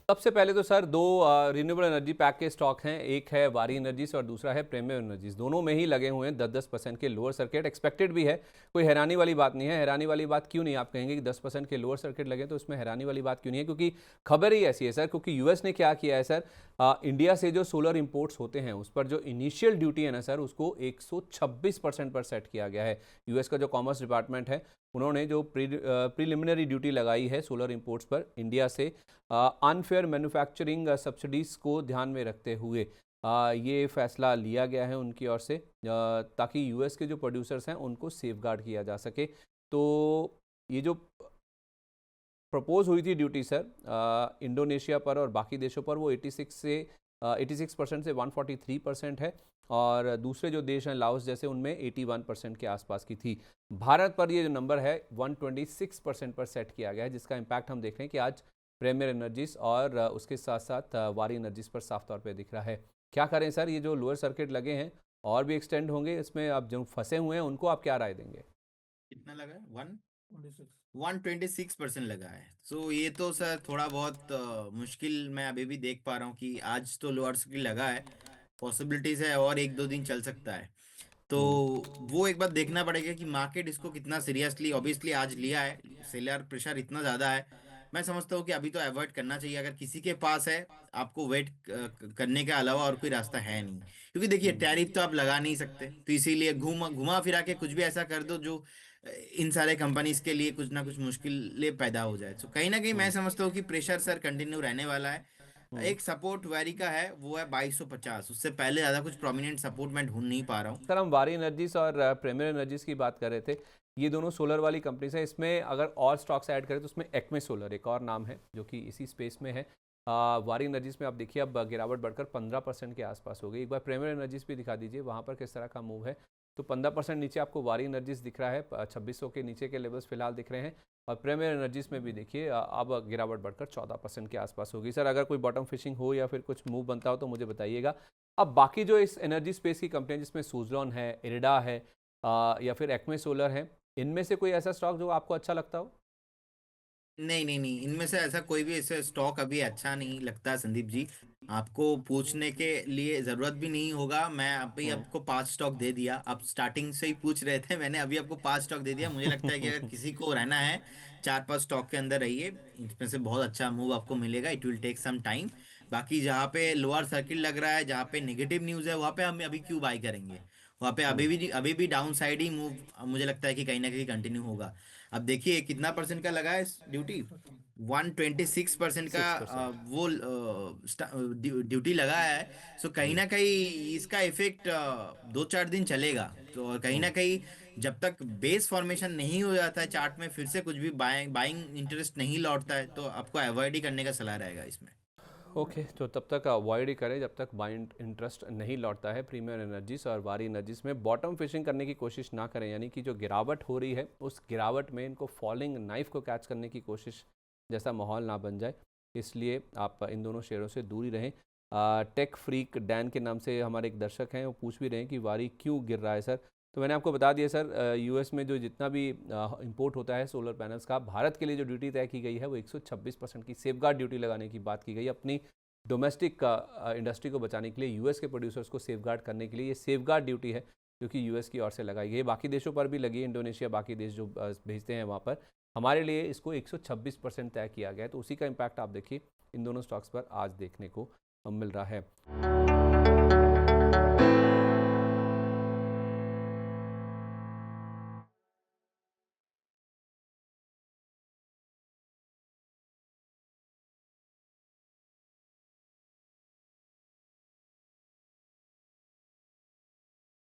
सबसे पहले तो सर दो रिन्यूएबल एनर्जी पैक के स्टॉक हैं, एक है वारी एनर्जीज और दूसरा है प्रीमियर एनर्जीज। दोनों में ही लगे हुए हैं 10-10% के लोअर सर्किट। एक्सपेक्टेड भी है, कोई हैरानी वाली बात नहीं है। हैरानी वाली बात क्यों नहीं, आप कहेंगे कि 10% के लोअर सर्किट लगे तो उसमें हैरानी वाली बात क्यों नहीं है, क्योंकि खबर ही ऐसी है सर। क्योंकि यूएस ने क्या किया है सर, इंडिया से जो सोलर इंपोर्ट्स होते हैं उस पर जो इनिशियल ड्यूटी है ना सर, उसको 126% पर सेट किया गया है। यूएस का जो कॉमर्स डिपार्टमेंट है, उन्होंने जो प्रीलिमिनरी ड्यूटी लगाई है सोलर इंपोर्ट्स पर इंडिया से, अनफेयर मैन्युफैक्चरिंग सब्सिडीज़ को ध्यान में रखते हुए ये फैसला लिया गया है उनकी ओर से, ताकि यूएस के जो प्रोड्यूसर्स हैं उनको सेफगार्ड किया जा सके। तो ये जो प्रपोज हुई थी ड्यूटी सर इंडोनेशिया पर और बाकी देशों पर, वो 86% से 143% है, और दूसरे जो देश हैं लाओस जैसे, उनमें 81% के आसपास की थी। भारत पर ये जो नंबर है 126% पर सेट किया गया है, जिसका इम्पैक्ट हम देख रहे हैं कि आज प्रीमियर एनर्जीज और उसके साथ साथ वारी एनर्जीज पर साफ तौर पे दिख रहा है। क्या करें सर, ये जो लोअर सर्किट लगे हैं और भी एक्सटेंड होंगे, इसमें आप जो फंसे हुए हैं उनको आप क्या राय देंगे? कितना लगा है? 126% लगा है। सो ये तो सर थोड़ा बहुत मुश्किल मैं अभी भी देख पा रहा हूँ कि आज तो लोअर सर्किट लगा है, पॉसिबिलिटीज है और एक दो दिन चल सकता है। तो हम्म। वो एक बार देखना पड़ेगा कि मार्केट इसको कितना सीरियसली ऑब्वियसली आज लिया है। सेलर प्रेशर इतना ज्यादा है, मैं समझता हूँ कि अभी तो अवॉइड करना चाहिए। अगर किसी के पास है, आपको वेट करने के अलावा और कोई रास्ता है नहीं, क्योंकि देखिए टैरिफ तो आप लगा नहीं सकते, तो इसीलिए घूमा घुमा फिरा के कुछ भी ऐसा कर दो जो इन सारे कंपनीज के लिए कुछ ना कुछ मुश्किलें पैदा हो जाए। तो कहीं ना कहीं मैं हम्म। समझता हूँ कि प्रेशर सर कंटिन्यू रहने वाला है। हम्म। एक सपोर्ट वैरी का है, वो है 2250। उससे पहले ज्यादा कुछ प्रोमिनेंट सपोर्ट मैं ढूंढ नहीं पा रहा हूँ। सर हम वारी एनर्जीज और प्रीमियर एनर्जीज की बात कर रहे थे। ये दोनों सोलर वाली कंपनीज हैं। इसमें अगर और स्टॉक्स ऐड करें तो उसमें एक्मे सोलर एक और नाम है जो कि इसी स्पेस में है। वारी एनर्जीज में आप देखिए अब गिरावट बढ़कर 15% के आसपास हो गई। एक बार प्रीमियर एनर्जीज भी दिखा दीजिए वहाँ पर किस तरह का मूव है। तो 15% नीचे आपको वारी एनर्जीज दिख रहा है, 2600 के नीचे के लेवल्स फिलहाल दिख रहे हैं। और प्रीमियर एनर्जीज में भी देखिए अब गिरावट बढ़कर 14% के आसपास होगी। सर अगर कोई बॉटम फिशिंग हो या फिर कुछ मूव बनता हो तो मुझे बताइएगा। अब बाकी जो इस एनर्जी स्पेस की कंपनियां, जिसमें सुज़लॉन है, इरिडा है, या फिर एक्मे सोलर है, इनमें से कोई ऐसा स्टॉक जो आपको अच्छा लगता हो? नहीं नहीं नहीं, इनमें से ऐसा कोई भी ऐसे स्टॉक अभी अच्छा नहीं लगता संदीप जी। आपको पूछने के लिए जरूरत भी नहीं होगा, मैं अभी हम्म। आपको 5 स्टॉक दे दिया। आप स्टार्टिंग से ही पूछ रहे थे, मैंने अभी आपको 5 स्टॉक दे दिया। मुझे लगता है कि अगर किसी को रहना है, 4-5 स्टॉक के अंदर रहिए। इसमें से बहुत अच्छा मूव आपको मिलेगा, it will take some time. बाकी जहाँ पे लोअर सर्किट लग रहा है, जहाँ पे नेगेटिव न्यूज है, वहाँ पे हम अभी क्यों बाई करेंगे? वहाँ पे हम्म। अभी भी डाउन साइड ही मूव मुझे लगता है कि कहीं ना कहीं कंटिन्यू होगा। अब देखिए कितना परसेंट का लगा है ड्यूटी। 126% का 6%। ड्यूटी लगा है। सो कहीं जी। ना कहीं इसका इफेक्ट 2-4 दिन चलेगा। तो और कहीं ना हम्म। कहीं जब तक बेस फॉर्मेशन नहीं हो जाता है चार्ट में, फिर से कुछ भी बाइंग बाइंग इंटरेस्ट नहीं लौटता है, तो आपको अवॉइड ही करने का सलाह रहेगा इसमें। ओके, तो तब तक अवॉइड ही करें जब तक बाइंड इंटरेस्ट नहीं लौटता है। प्रीमियर एनर्जीज और वारी एनर्जीज में बॉटम फिशिंग करने की कोशिश ना करें, यानी कि जो गिरावट हो रही है उस गिरावट में इनको फॉलिंग नाइफ को कैच करने की कोशिश जैसा माहौल ना बन जाए, इसलिए आप इन दोनों शेयरों से दूर ही रहें। टेक फ्रीक डैन के नाम से हमारे एक दर्शक हैं, वो पूछ भी रहे हैं कि वारी क्यों गिर रहा है सर। तो मैंने आपको बता दिया सर, यूएस में जो जितना भी इंपोर्ट होता है सोलर पैनल्स का, भारत के लिए जो ड्यूटी तय की गई है वो 126% की सेफगार्ड ड्यूटी लगाने की बात की गई है। अपनी डोमेस्टिक इंडस्ट्री को बचाने के लिए, यूएस के प्रोड्यूसर्स को सेफगार्ड करने के लिए ये सेफगार्ड ड्यूटी है जो कि यूएस की ओर से लगाई गई है। बाकी देशों पर भी लगी है, इंडोनेशिया बाकी देश जो भेजते हैं वहाँ पर। हमारे लिए इसको 126% तय किया गया है, तो उसी का इम्पैक्ट आप देखिए इन दोनों स्टॉक्स पर आज देखने को मिल रहा है।